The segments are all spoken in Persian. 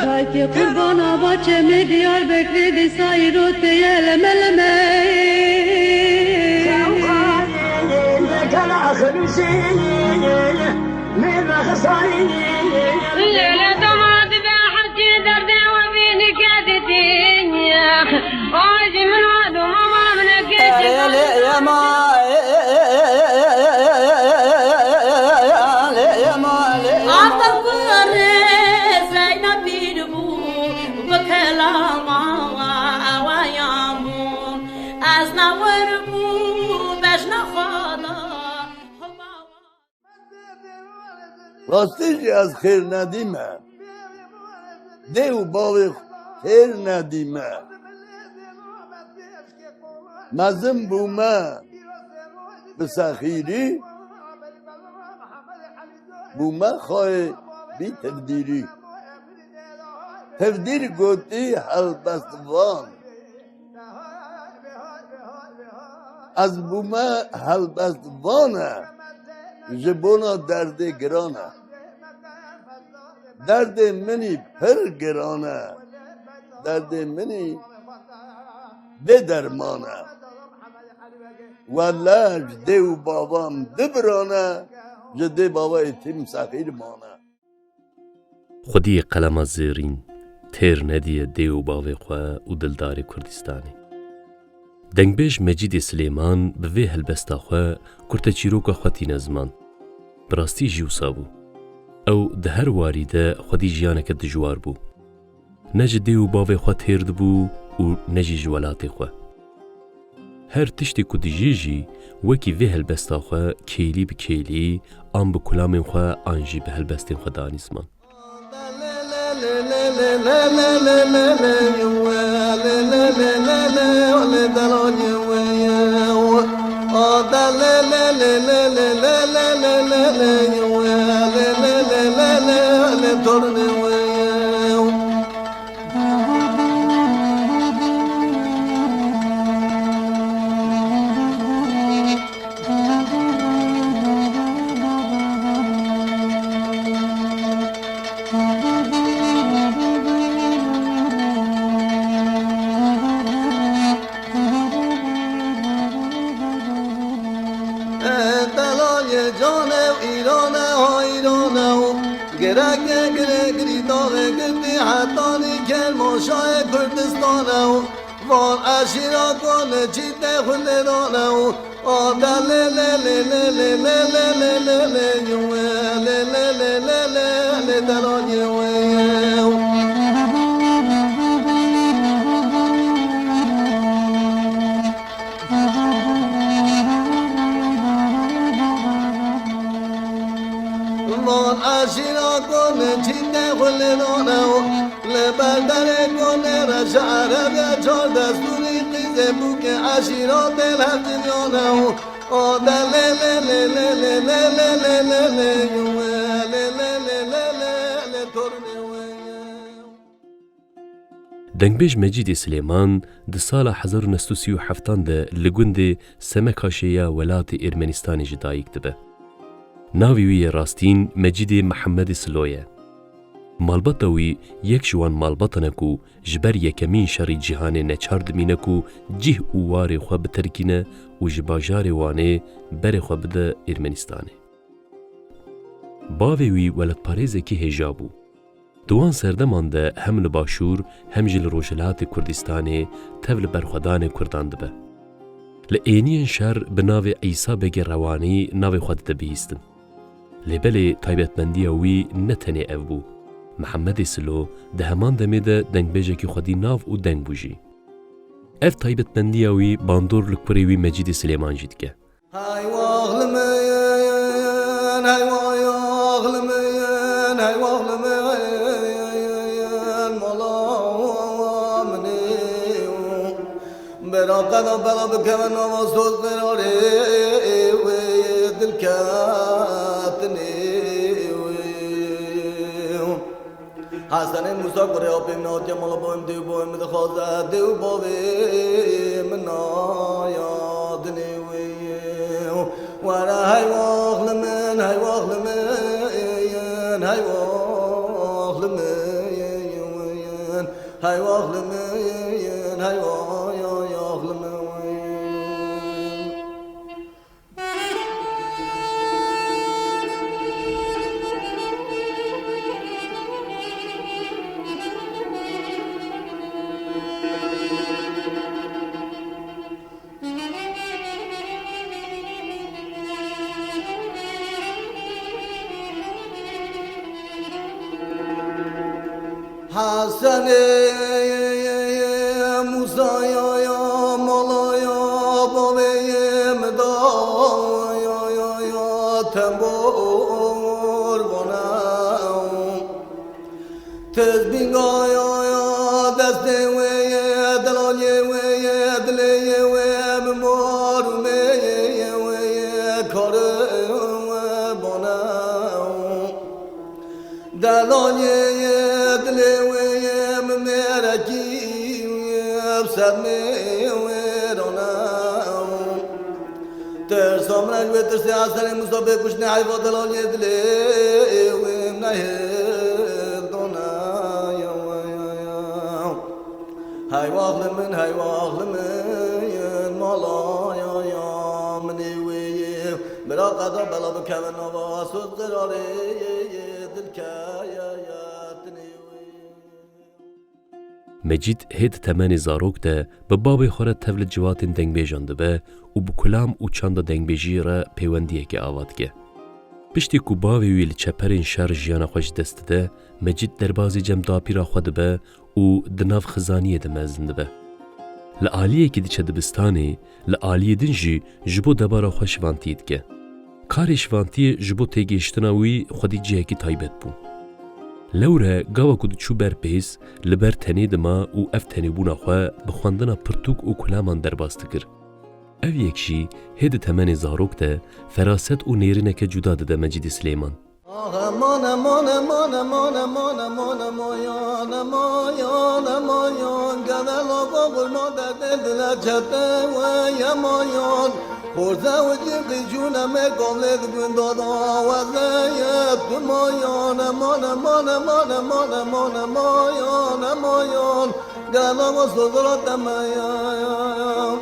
Dayki kurbana bahçemi diyar bekledi sayrote yelemelemeyi. ليلة دمعت بحكي دردي وبيني كادتين يا واجي من وعد وماما من كيتي يا ما عطف الرئيس لينا بيدبو بكلامه ويامو أزنا وربو بجنا خالا راستش از خیر ندیمه دیو باوی خیر ندیمه مزم بومه به سخیری بومه خواه بی تفدیری تفدیر گوتی هلبستوان از بومه هلبستوانه جبونا درد گرانه درد منی پر گرانه درد منی به درمانه والله دیو بابام دبرانه جدی بابا تیم سخیر مانه خودی قلم زیرین تیر ندیه دیو باوی خواه و دلدار کردستانی دنگبیش مجید سلیمان به وی هلبستا خواه کرده چیروکا خواتی نزمان براستی جیوسا بو او ده هر واریده خودی جیانک دجوار بو نج دیو باوی خواه تیرد بو و نجی جوالات خواه هر تشتی که دیجی وکی وی هلبستا خواه کیلی به کیلی آن به کلام خواه آنجی به هلبستین خواه دانیزمان وان اشیرا کنه چیته خونه دانه و آدل وان اشیرا کنه چیته خونه دانه و لبندر کنه رشعر بیا چار دستوری قیزه بو که عشیرات الهفت دیانه و آدل دنگبیج مجید سلیمان ده سال 1937 ده لگوند سمکاشیا ولات ارمنستان جدایک دبه. ناوی وی راستین مجید محمد سلویه. مالباتا وی یک جوان مالباتانکو جبر یکمین شری جهان نچارد مینکو جه اووار خواه بترکینه و جباجار وانه بر خواه بده ارمنستانه. باوی وی ولد پاریزه که هجابو. دوان سردمان ده هم لباشور هم جل روشلات کردستانه تول برخودان کردان دبه. لعینین شهر به ناو عیسا بگه روانی ناو خود دبیستن. لبله تایبتمندی وی نتنه او بو. محمد سلو ده همان دمه ده دنگبیجه که خودی ناو و دنگ بوجی. اف تایبتمندی وی باندور لکوری وی مجید سلیمان جید که. های واغلمین های واغلمین های واغلمین مولا منی برا قدا بلا بکمن نماز دوز براره دل کتنی حسن موسی کره آبیم ناتیا مالا بایم دیو بایم دخوازه دیو بایم نایاد نیویم ورا هاي واغل من هاي واغل من هاي واغل من هاي واغل من هاي واغل من حسن موسى يا مولا يا بابي مدا يا تنبور بنام تسبيغا يا دست وي دلالي وي دلي وي ممار وي كار بنام دلالي ترسم رنگ و ترس اثر مصابه کشنه حیوان دلال یدله و نهر دنیا حیوان من مالا یا منی وی برا قدر بلا بکن و سوز قراره دل مجید هید تمن زاروک ده به بابی خوره تول جوات دنگ بیجانده به و بکلام و چند دنگ بیجی را پیوندیه که آواد که. پشتی کو باوی ویل چپرین شر جیانا خوش دست ده مجید دربازی جم داپی را خود به و دناف خزانیه ده مزنده به. لعالیه که دیچه دبستانی لعالیه دنجی جبو دبارا خوش وانتید که. کاری شوانتی جبو تیگیشتناوی خودی جیه کی تایبت بو. لوره گاوا کود چو بر پیس لبر تنی دما و اف تنی بونا خواه بخواندنا پرتوک و کلامان درباست کر. او یکشی هید تمن زاروک ده فراست و نیرینه که جدا ده مجید سلیمان. خورده و جنقی جونم قاملت گنداد آوازه تو مایان مایان گلام و صدرات مایان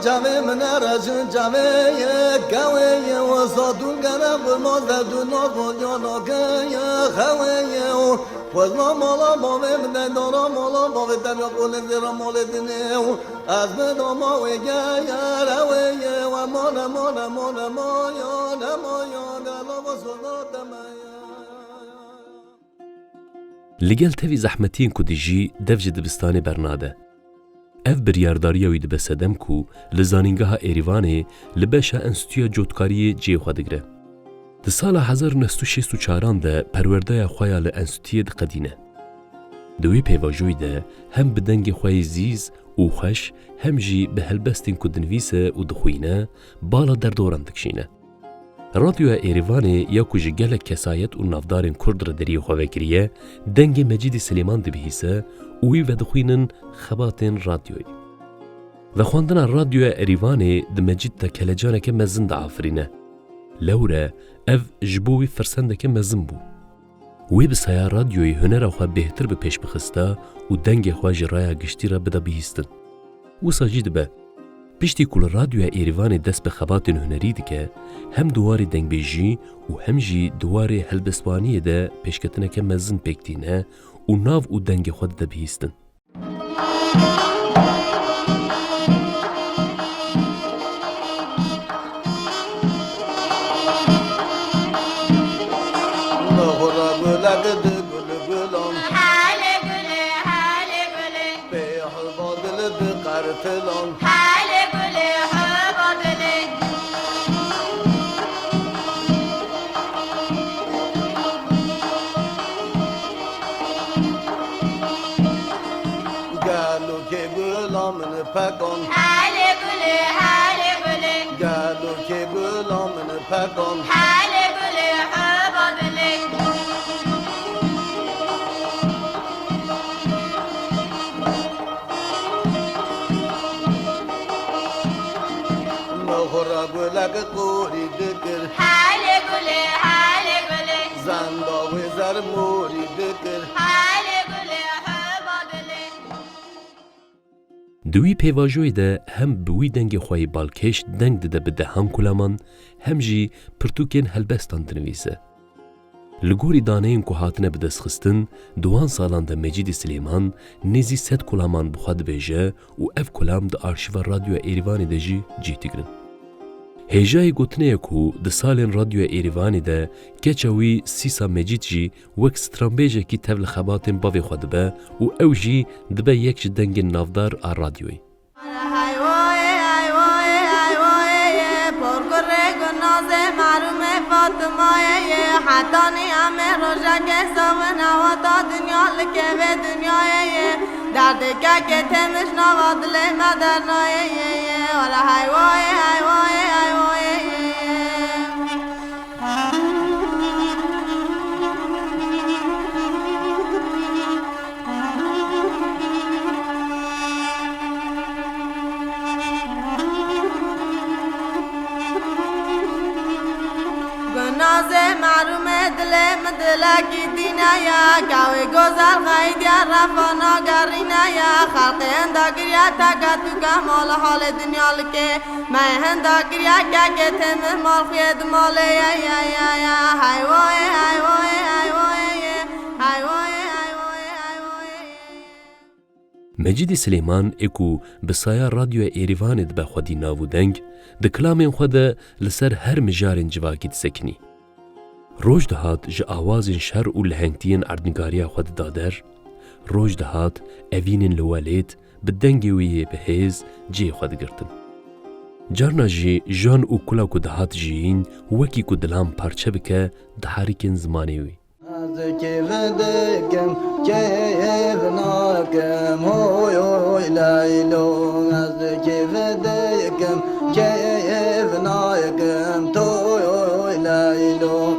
جامعه من رجل جامعه قوية وصادون قنا بالموزة دونات واليانا كيا خوية وزما مالا بابي من دارا مالا بابي تبيا قول زيرا مال دنيا أزمد ما ويجايا روية ومانا مايا دلا وصدات مايا لگل تاوی زحمتین کو دیجی دفج دبستان برناده. اف بریارداریه وید بسدم کو لزانینگاه ایریوانه لبشا انستویا جوتکاری جیو خدگره. ده سال 1964 ده پرورده خواه لانستویه ده قدینه. دوی پیواجوی ده هم بدنگ خواه زیز و خوش هم جی به هلبستین که دنویسه و دخوینه بالا در دوران دکشینه. رادیو ایریوانه یا کجی گلک کسایت و نافدارین کرد را دری خواه کریه دنگ مجید سلیمان ده بهیسه اوی و دخوینن خباتین رادیوی. و خواندن رادیو ایریوانه ده مجید ده کلجانه که مزن ده آفرینه. لوره اف جبوی فرسنده که مزن بو. وی بسایا رادیوی هنر خواه بهتر به پیش بخسته و دنگ خواه جرای گشتی را بده بهیستن. و ساجید به پشتی کل رادیو ایریوان دست به خباتین هنری دکه هم دواری دنگ بیجی و هم جی دواری هلبسوانی ده پیشکتنه که مزن پکتینه و ناو و دنگ خود ده بهیستن. پکان حال گل حبابله نخورا گلک قوری دکر حال گل زنداوی زر موری دکر حال گل حبابله دوی پیواژوی ده هم بوی دنگ خواه بالکش دنگ ده به دهان کلامان هم جی پرتوکین هلبستان دنویسه. لگوری دانهین که هاتنه به دست خستن دوان سالان ده مجید سلیمان نزی 100 کلامان بخواد بیجه و اف کلام ده آرشیو رادیو ایریوانی ده جی تگرن. هیجای گوتنه که ده سالین رادیو ایریوانی ده کچاوی سیسا مجید جی وک سترامبیجه کی تول خباتن باوی خود به و او جی دبه یک دنگ نافدار آر رادیوی. حتانی همه روژه که سوه نواتا دنیا لکه به دنیایه درد که تمش نواد لیمه در نایه ولا های وای های وای های وای نازه معلوم دلم دلکی دینایا کاوی گذر خیلی رفانا گرینایا خلق هندگریا تکا توکا مال حال دنیا لکه من هندگریا که تم مال خید مال یا یا یا یا های وای های وای های وای های وای های وای های وای مجید سلیمان اکو بسایا رادیو ایریوان ده بخودی ناو دنگ ده کلامین خود لسر هر مجارن جواکی دسکنی. روش دهات جه آوازین شر و لحنگتین اردنگاریا خود دادر، روش دهات اوینین لوالیت بدنگی ویه به هیز جه خود گرتن. جارنا جی جان و کلا کو دهات جیین وکی کو دلام پارچه بکه دهاریکن زمانی وی. از کیف دکم کیف ناکم هوی هوی لیلو از کیف دکم کیف ناکم توی هوی لیلو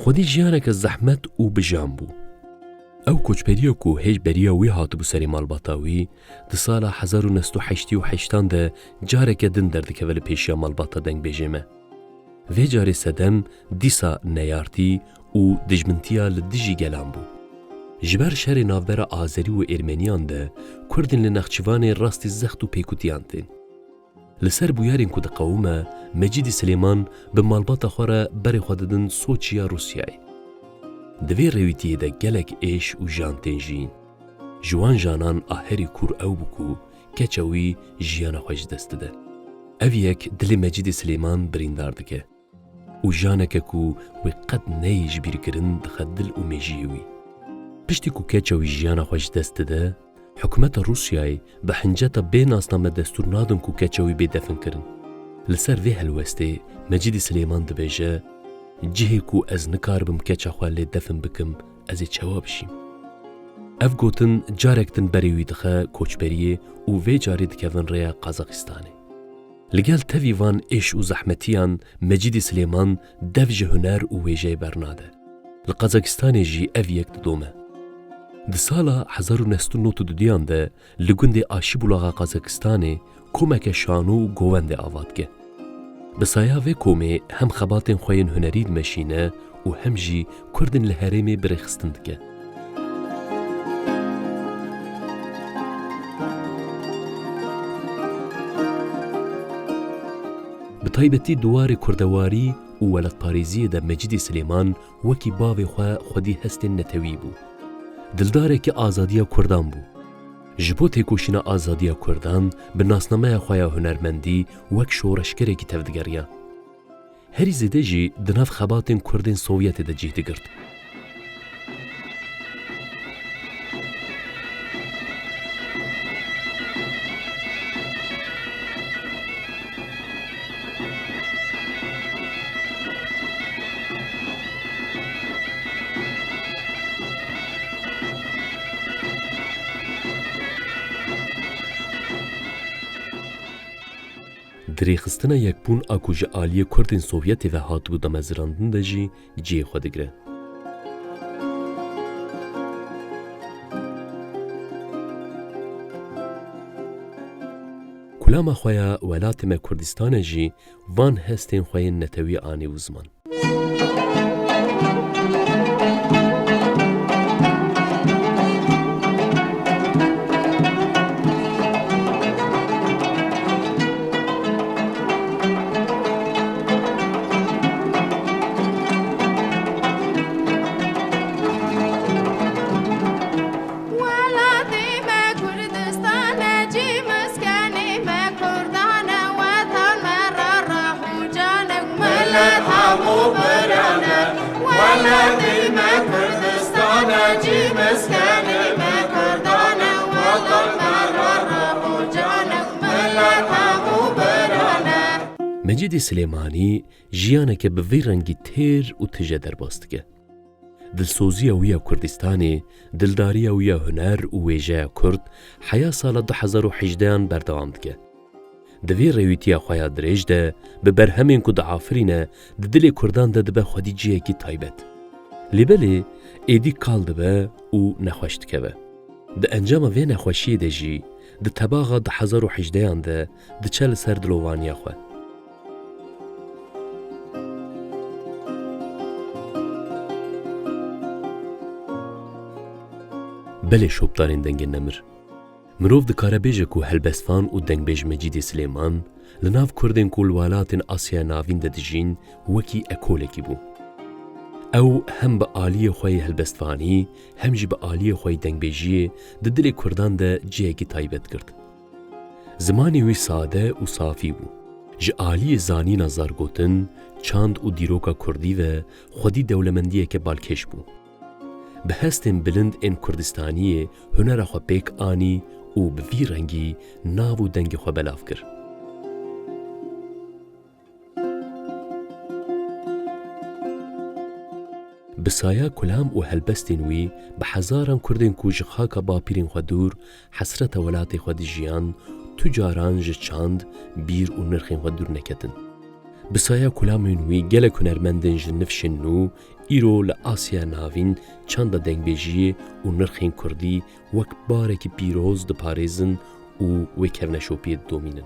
خودی جیانک زحمت او بجام بو. او کوچپریو کو هیچ بریا وی هاتو بو سری مالباتاوی ده سالا 1988 ده جارک دن دردکه ولی پیشیا مالباتا دنگ بیجیمه. وی جاری سدم دیسا نیارتی او دجمنتیا لدجی گلان بو. جبر شهر نافبر آذری و ارمنیان ده کردن لنخچوان راست زخت و پیکوتیان تین. لسر بویارین که ده قومه مجید سلیمان به مالباتا خوره بری خوددن سوچیا روسیای. دوی رویتیه ده گلک ایش و جان تنجین. جوان جانان آهری کور او بکو کچاوی جیان خوش دسته ده. او یک دل مجید سلیمان بریندار دکه. و جانکه کو وی قد نیج بیر کرن دخد دل و مجیوی. پشتی کو کچاوی جیان خوش دسته ده حکومت روسیای به حنجتا بین اسنامه دستور نادن کو کچاوی بی دفن کرن. لسر وی هلوسته مجید سلیمان دبیجه جهی کو از نکار بم کچا خوالی دفن بکم از چواب شیم. اف گوتن جارکتن بریوی دخه کوچبریه و وی جاری دکون ریا قازاقستانه. لگل تاویوان ایش و زحمتیان مجید سلیمان دفج هنر و ویجه برناده. لقازاقستان جی اف یک دومه. ده سالا 1992 ده لگند آشی بولاغا قازاقستانه کمک شانو و گوند آواد که. بسایا و کومه هم خباتن خوین هنرید مشینه و هم جی کردن لحرمی برخستند که. بتایبەتی دووارێ کوردەواری و وەلەتپارێزیەدا مەجیدی سلێمان وەکی باوێ خوا خودی هەستێن نەتەوی بوو. دلدارێکی ئازادیە کوردان بوو. ji bo têkoşîna azadiya Kurdan bi nasnameya xwe ya hunermendî wek şoreşgerekî tevdigeriya. Herî zêde jî di nav xebatên Kurdên Sovyetê de cih digirt. Dirêxistina yekbûn a ku ji aliyê Kurdên Sovyetê ve hatibû damezirandin de jî ciyê xwe digire. Kulama xwe ya welatê me Kurdistanê jî van hestên xwe yên netewî anî û ziman. Mecîdê Silêmanî jiyaneke bi vê rengî têr û tije derbas dike. Dilsoziya wî ya Kurdistanê, dildariya wî ya huner û wêjeya Kurd heya sala 2018 berdewam dike. Di vê rêwîtiya xwe ya dirêj de bi berhemên ku diafirîne di dilê Kurdan de dibe xwedî ciyekî taybet. Lêbelê êdî kal dibe û nexweş dikeve. Di encama vê nexweşiyê de jî di tebaxa 2018 de diçe li ser dilovaniya xwe. Belê şopdarên dengê nemir. Mirov dikare bêje ku helbestvan û dengbêj Mecîdê Silêman li nav Kurdên ku li welatên Asya Navîn de dijîn wekî ekolekî bû. Ew hem bi aliyê xwe yê helbestvanî hem jî bi aliyê xwe yê dengbêjiyê di dilê Kurdan de ciyekî taybet girt. Zimanê wî sade û safî bû. Ji aliyê zanîna zargotin, çand û dîroka Kurdî ve xwedî dewlemendiyeke balkêş bû. Bi hestên bilind ên Kurdistaniyê hunera xwe pêk anî û bi vî rengî nav û dengê xwe belav kir. Bi saya kulam û helbestên wî bi hezaran Kurdên ku ji xaka bapîrên xwe dûr hesreta welatê xwe dijiyan, tu caran ji çand, bîr û nirxên xwe dûr neketin. Bi saya kulamên wî gelek hunermendên ji nifşên nû îro li Asya Navîn çanda dengbêjiyê û nirxên Kurdî wek barekî pîroz diparêzin û wê kevneşopiyê didomînin.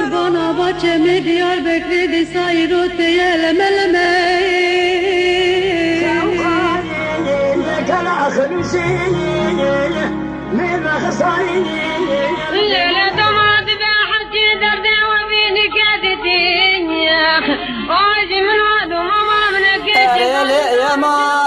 Kurbana bahçemi Diyarbakır desayir oteye leme leme ليلة دمعت بحكي دردي وبيني كادتين واجي من وعد وماما من كيتي يا ما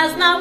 as na